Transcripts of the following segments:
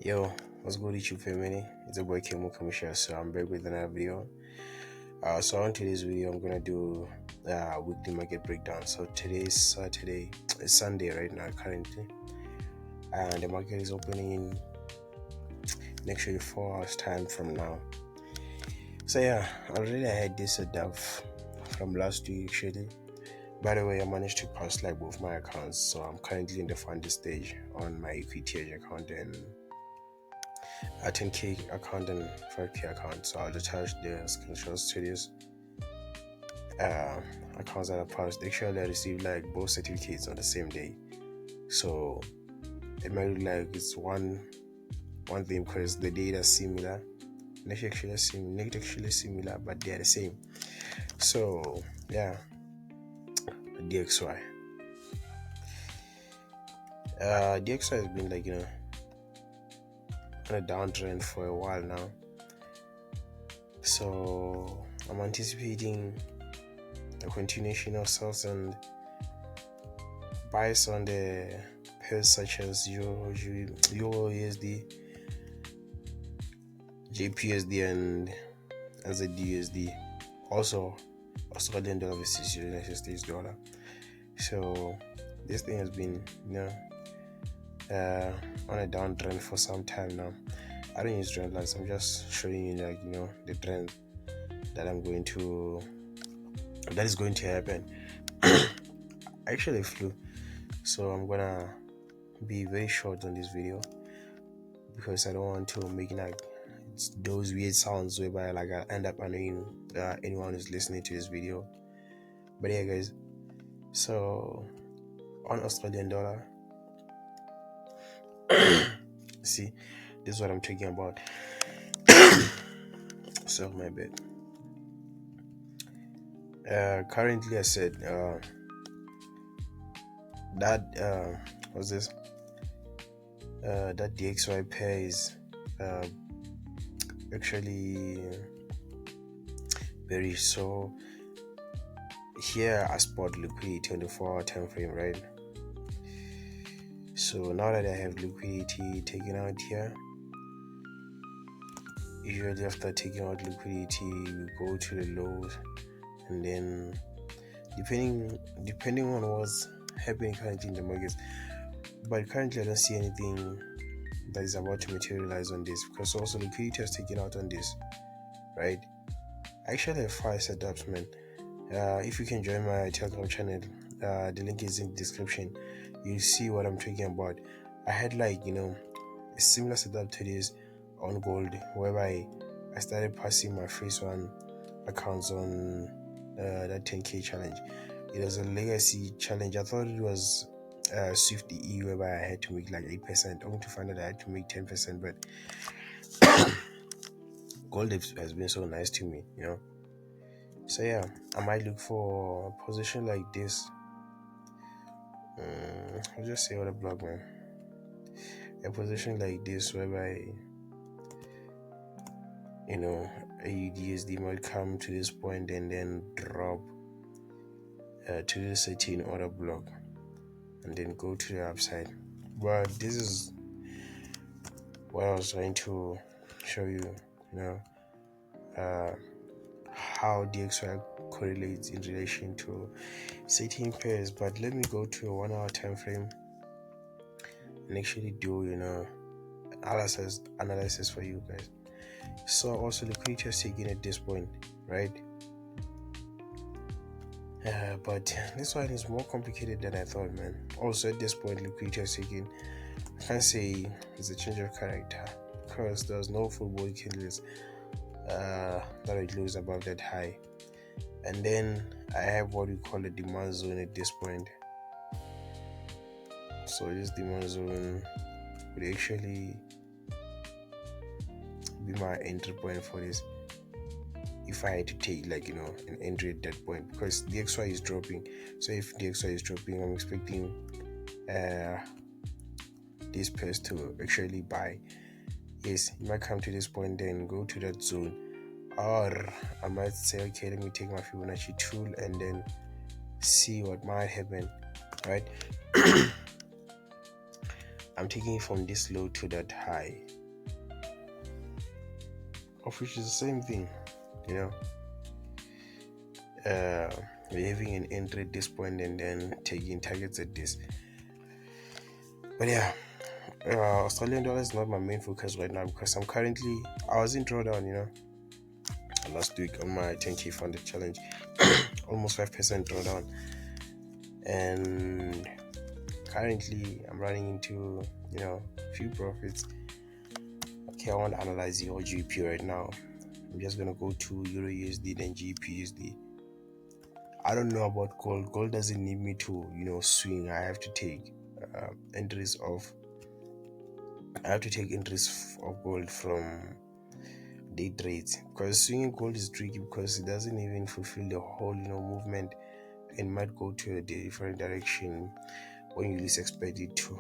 Yo, what's good YouTube family? It's a boy Kimo Kamisha, so I'm back with another video. So on today's video, I'm gonna do weekly market breakdown. So today is Saturday, it's Sunday right now currently, and the market is opening in actually 4 hours time from now. So yeah, already I had this setup from last week actually. By the way, I managed to pass like both my accounts, so I'm currently in the funded stage on my equity account and a 10k account and 5k account. So I'll attach the screenshots to this accounts that I passed. Actually, I received like both certificates on the same day, so it might look like it's one thing because the data is similar, not actually similar, but they are the same. So yeah, DXY. DXY has been like on a downtrend for a while now, so I'm anticipating a continuation of sales and bias on the pairs such as EURUSD, GBPUSD, and AUDUSD. Also, Australian dollar versus United States dollar. So this thing has been on a downtrend for some time now. I don't use trend lines. I'm just showing you the trend that is going to happen. I actually flew, so I'm gonna be very short on this video because I don't want to make those weird sounds whereby I end up annoying anyone who's listening to this video. But yeah guys, so on Australian dollar, see, this is what I'm talking about. So my bad. Currently I said that what's this that DXY pair is actually very so. Here I spot liquidity on the 4-hour time frame, right? So now that I have liquidity taken out here, usually after taking out liquidity we go to the lows, and then depending on what's happening currently in the markets, but currently I don't see anything that is about to materialize on this because also liquidity has taken out on this, right? I actually have 5 setups, man. If you can join my Telegram channel, the link is in the description. You'll see what I'm talking about. I had a similar setup to this on gold, whereby I started passing my first one accounts on that 10k challenge. It was a legacy challenge. I thought it was Swift EU, whereby I had to make like 8%. Only to find out I had to make 10%, but gold has been so nice to me, So yeah, I might look for a position like this. I'll just say what a block, man. A position like this whereby AUDUSD might come to this point and then drop to the certain order block and then go to the upside. But this is what I was trying to show you, how DXY correlates in relation to certain pairs. But let me go to a 1 hour time frame and actually do analysis for you guys. So also liquidity is taken at this point, right? But this one is more complicated than I thought, man. Also at this point liquidity is taken. I can't say it's a change of character because there's no football candles that it lose above that high, and then I have what we call a demand zone at this point. So this demand zone would actually be my entry point for this if I had to take an entry at that point, because DXY is dropping. So if DXY is dropping, I'm expecting this pairs to actually buy. Yes, you might come to this point then go to that zone, or I might say, okay, let me take my Fibonacci tool and then see what might happen, right? I'm taking it from this low to that high, of which is the same thing, you know. We're having an entry at this point and then taking targets at this. But yeah, Australian dollar is not my main focus right now because I was in drawdown, you know, last week on my 10k funded challenge, almost 5% drawdown, and currently I'm running into, you know, a few profits. Okay, I want to analyze your GBP right now. I'm just gonna go to EURUSD then GBPUSD. I don't know about gold. Gold doesn't need me to, you know, swing. I have to take entries of gold from day trades, because swinging gold is tricky because it doesn't even fulfill the whole, you know, movement and might go to a different direction when you least expect it to.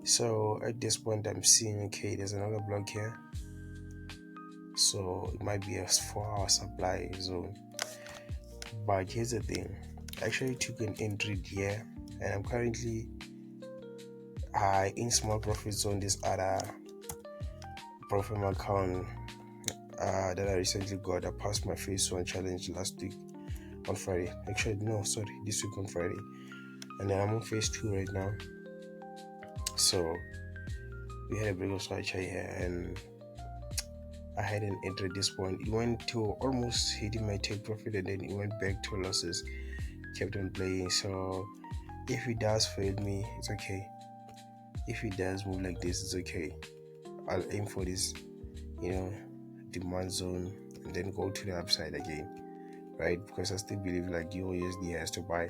So at this point I'm seeing, okay, there's another block here, so it might be a 4-hour supply zone. But here's the thing, I actually took an entry here and I'm currently in small profits on this other profit account that I recently got. I passed my phase 1 challenge last week on Friday. Actually, no, sorry, this week on Friday. And then I'm on phase 2 right now. So we had a big structure here and I had an entry at this point. It went to almost hitting my take profit and then it went back to losses. Kept on playing. So if it does fail me, it's okay. If it does move like this, it's okay. I'll aim for this, you know, demand zone and then go to the upside again, right? Because I still believe like USD has to buy.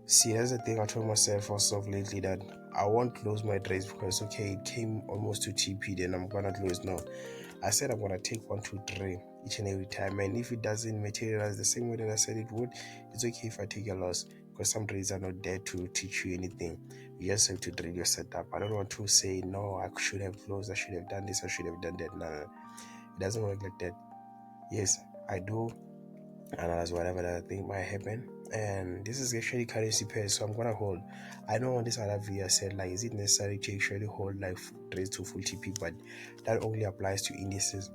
See, that's the thing I told myself also lately, that I won't close my trades because, okay, it came almost to TP, then I'm gonna close. No, I said I'm gonna take 1, 2, 3 each and every time, and if it doesn't materialize the same way that I said it would, it's okay if I take a loss, because some trades are not there to teach you anything. You just have to trade your setup. I don't want to say, no, I should have closed, I should have done this, I should have done that. No, it doesn't work like that. Yes, I do analyze whatever that I think might happen, and this is actually currency pairs, so I'm gonna hold. I know on this other video I said, like, is it necessary to actually hold like trades to full TP, but that only applies to indices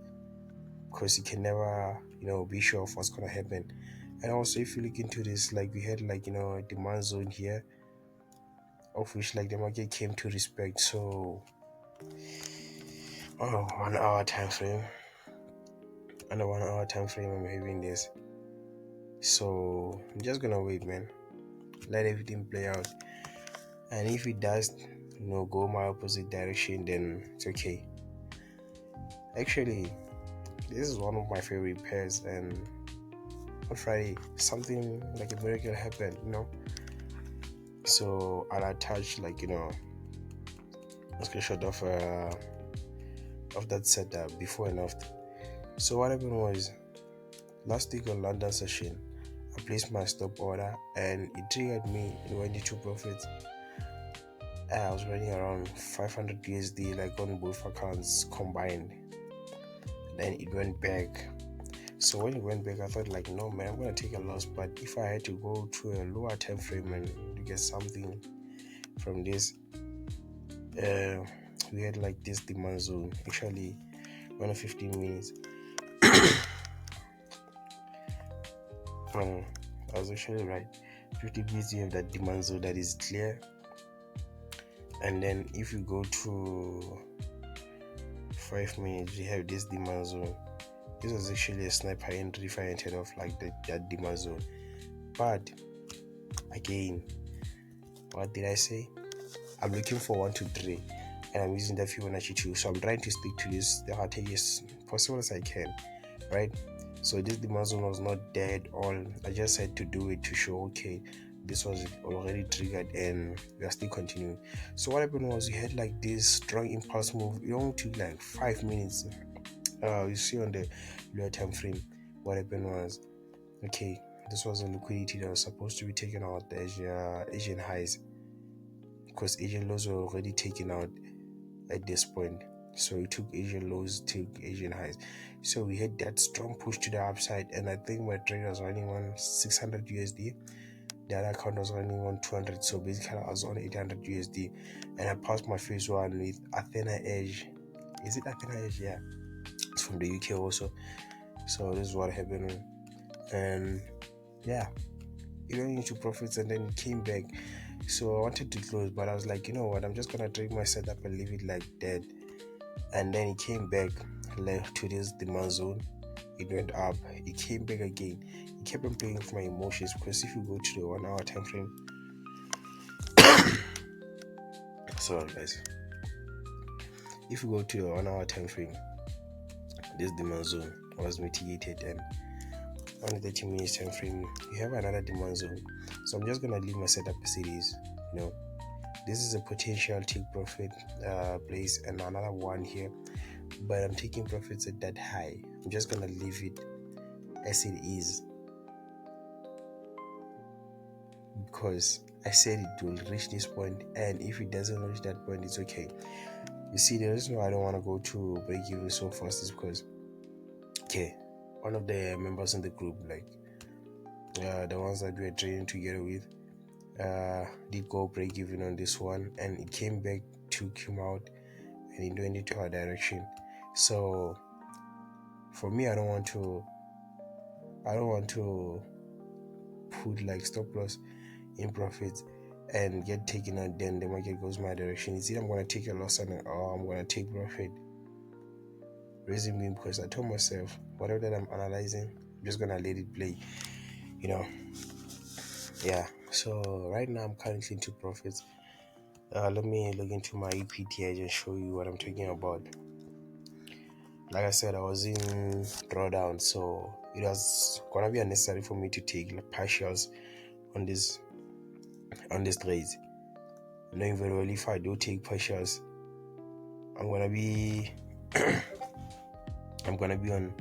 because you can never, you know, be sure of what's gonna happen. And also, if you look into this, like, we had like, you know, a demand zone here, of which like the market came to respect. So 1 hour time frame, under 1 hour time frame, I'm having this. So I'm just gonna wait, man, let everything play out, and if it does, you know, go my opposite direction, then it's okay. Actually, this is one of my favorite pairs, and on Friday something like a miracle happened, you know. So I'll attach, like, you know, a screenshot of that setup before and after. So what happened was, last week on London session, I placed my stop order and it triggered me and went into profits. I was running around 500 USD, like on both accounts combined. Then it went back. So when it went back, I thought, like, no, man, I'm gonna take a loss. But if I had to go to a lower time frame and to get something from this, we had like this demand zone. Actually, 1 of 15 minutes. I was actually right. 50 minutes, you have that demand zone that is clear. And then if you go to 5 minutes, you have this demand zone. This was actually a sniper entry if I entered off like that demand zone. But again, what did I say? I'm looking for 1, 2, 3, and I'm using that Fibonacci 2. So I'm trying to stick to this, the take as possible as I can, right? So this demand zone was not there at all. I just had to do it to show, okay, this was already triggered and we are still continuing. So what happened was, you had like this strong impulse move. It only took like 5 minutes. You see on the lower time frame, what happened was, okay, this was a liquidity that was supposed to be taken out the Asian highs, because Asian lows were already taken out at this point. So it took Asian lows, took Asian highs. So we had that strong push to the upside, and I think my trade was running on 600 USD. the other account was running on 200, so basically I was on 800 USD, and I passed my first one with Athena Edge. Is it Athena Edge? Yeah, it's from the UK also. So this is what happened, and yeah, it went into profits and then it came back. So I wanted to close, but I was like, you know what, I'm just gonna trade my setup and leave it like that. And then it came back left to this demand zone. It went up, it came back again. It kept on playing with my emotions, because if you go to the 1 hour time frame, sorry guys, if you go to the 1 hour time frame, this demand zone was mitigated, and on the 30 minutes time frame you have another demand zone. So I'm just gonna leave my setup as it is. You know, this is a potential take profit place, and another one here, but I'm taking profits at that high. I'm just gonna leave it as it is, because I said it will reach this point, and if it doesn't reach that point, it's okay. You see, the reason why I don't want to go to break even so fast is because, okay, one of the members in the group, like the ones that we are training together with, did go break even on this one, and it came back, took him out, and it went into our direction. So for me, I don't want to put like stop loss in profits and get taken out, then the market goes my direction. It's either I'm going to take a loss or I'm going to take profit. Reason being, because I told myself, whatever that I'm analyzing, I'm just going to let it play, you know. Yeah, so right now I'm currently into profits. Let me look into my EPT and show you what I'm talking about. Like I said, I was in drawdown, so it was gonna be unnecessary for me to take like partials on this trades. Knowing very well, if I do take partials, I'm gonna be on,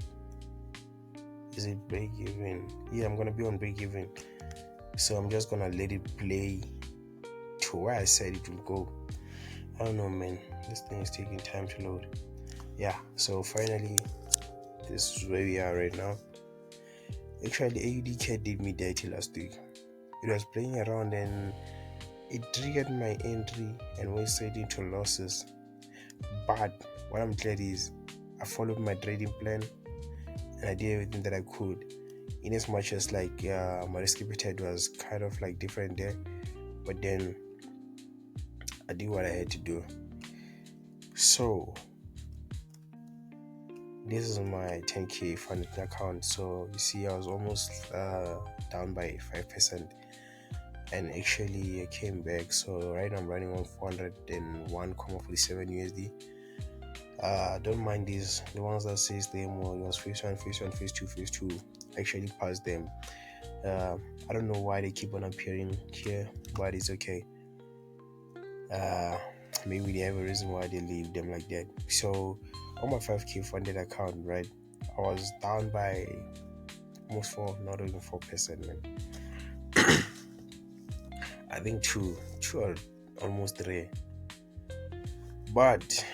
is it break even? Yeah, I'm gonna be on break even. So I'm just gonna let it play to where I said it will go. I don't know, man, this thing is taking time to load. Yeah, so finally this is where we are right now. Actually, the AUDUSD did me dirty last week. It was playing around and it triggered my entry and went straight into losses. But what I'm glad is I followed my trading plan and I did everything that I could, in as much as like my risk appetite was kind of like different there, but then I did what I had to do. So this is my 10k funded account. So you see, I was almost down by 5%, and actually I came back. So right now I'm running on 401.47 USD. Don't mind these, the ones that says them or it was phase 1, phase 1, phase 2, phase 2. Actually passed them. I don't know why they keep on appearing here, but it's okay. Maybe they have a reason why they leave them like that. So on my 5k funded account, right, I was down by almost 4, not even 4%, man. I think two or almost 3. But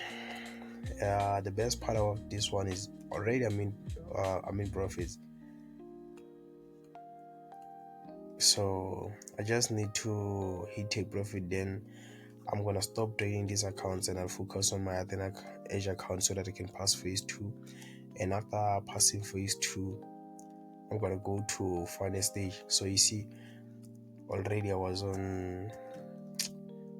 the best part of this one is already I'm in profits. So I just need to hit take profit, then I'm gonna stop trading these accounts and I'll focus on my Athena Edge account so that I can pass phase 2. And after passing phase 2, I'm gonna go to final stage. So you see, already I was on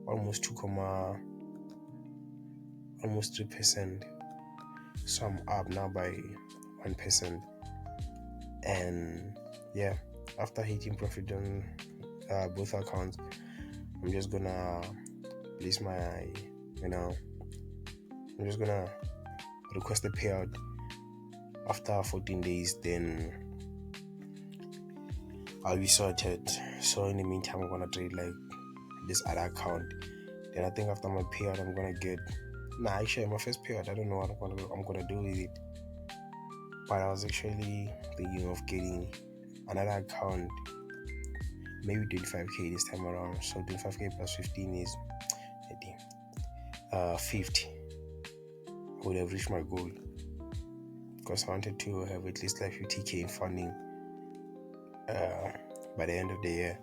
almost 3%. So I'm up now by 1%. And yeah, after hitting profit on both accounts, I'm just gonna place my, I'm just gonna request a payout after 14 days, then I'll be sorted. So in the meantime, I'm gonna trade like this other account. Then I think after my payout, I'm gonna get, actually my first payout, I don't know what I'm gonna do with it, but I was actually thinking of getting another account, maybe 25k this time around. So 25k plus 15 is 50. I would have reached my goal, because I wanted to have at least like 50k in funding by the end of the year.